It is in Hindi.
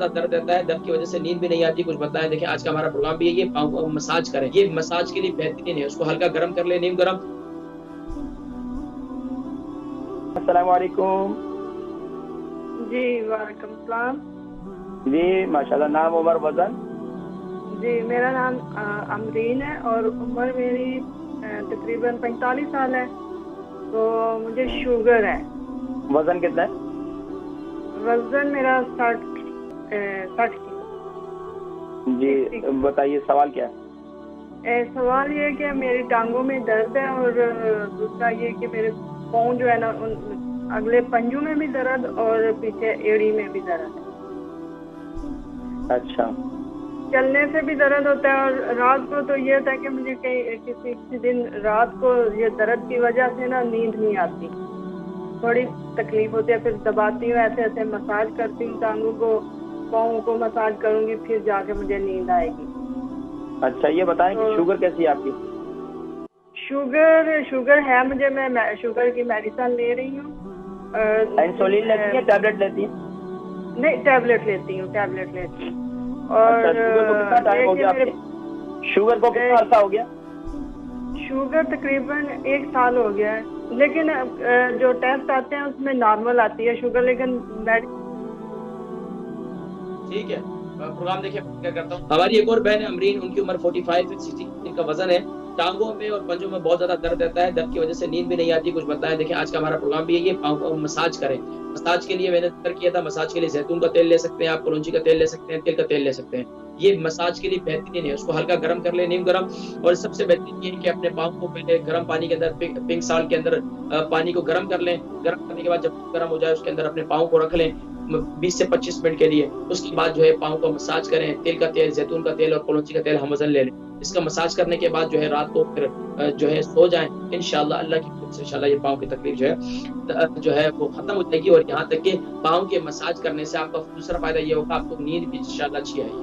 ज्यादा दर्द रहता है, दर्द की वजह से नींद भी नहीं आती, कुछ बताएं। देखिए आज का हमारा प्रोग्राम भी है, ये पाँव को मसाज करें, ये मसाज के लिए बेहतरीन है। उसको हल्का गर्म कर ले, नीम गर्म। अस्सलाम वालेकुम। जी वालेकुम सलाम। जी माशाल्लाह। नाम, उम्र, वजन? जी मेरा नाम अमरीन है और उम्र मेरी तकरीबन 45 साल है। तो मुझे शुगर है। वजन कितना है? वजन मेरा 60 किलो। जी बताइए, सवाल क्या है? सवाल ये है कि मेरी टांगों में दर्द है और दूसरा ये कि मेरे पाँव जो है ना, उन अगले पंजों में भी दर्द और पीछे एड़ी में भी दर्द है। अच्छा। चलने से भी दर्द होता है और रात को तो ये होता है कि मुझे किसी दिन रात को ये दर्द की वजह से ना नींद नहीं आती, थोड़ी तकलीफ होती है। फिर दबाती हूँ, ऐसे ऐसे मसाज करती हूँ टांगों को, पाँव को मसाज करूँगी, फिर जाके मुझे नींद आएगी। अच्छा ये बताएं कि शुगर कैसी है आपकी? शुगर है मुझे, मैं शुगर की मेडिसिन ले रही हूँ। इंसुलिन लेती है, टैबलेट लेती है? नहीं, टैबलेट लेती हूँ। और अच्छा, शुगर को कितना टाइम हो गया आपके? शुगर को कितना अर्सा हो गया? शुगर तकरीबन 1 साल हो गया है, लेकिन जो टेस्ट आते हैं उसमें नॉर्मल आती है शुगर, लेकिन ठीक है, प्रोग्राम देखिए क्या करता हूँ। हमारी एक और बहन है अमरीन, उनकी उम्र 45 है, 60 इनका वजन है। टांगों में और पंजों में बहुत ज्यादा दर्द रहता है, दर्द की वजह से नींद भी नहीं आती, कुछ बताएं। देखिए आज का हमारा प्रोग्राम भी है, ये पाँव को मसाज करें। मसाज के लिए मैंने जिक्र किया था, मसाज के लिए जैतून का तेल ले सकते हैं आप, कलौंजी का तेल ले सकते हैं, तिल का तेल ले सकते हैं। ये मसाज के लिए बेहतरीन है। उसको हल्का गर्म कर ले, नीम गर्म। और सबसे बेहतरीन ये है कि अपने पाँव को पहले गर्म पानी के अंदर, पिंक साल्ट के अंदर पानी को गर्म कर लें। गर्म करने के बाद जब गर्म हो जाए उसके अंदर अपने पाँव को रख लें 20 से 25 मिनट के लिए। उसके बाद जो है पाँव को मसाज करें, तिल का तेल, जैतून का तेल और कलौंजी का तेल हम वजन ले लें। इसका मसाज करने के बाद जो है रात को फिर जो है सो जाएं, इंशाल्लाह अल्लाह की मदद से इंशाल्लाह ये पाँव की तकलीफ जो है वो खत्म हो जाएगी। और यहाँ तक कि पाँव के मसाज करने से आपका दूसरा फायदा ये होगा, आपको नींद भी इंशाल्लाह अच्छी आएगी।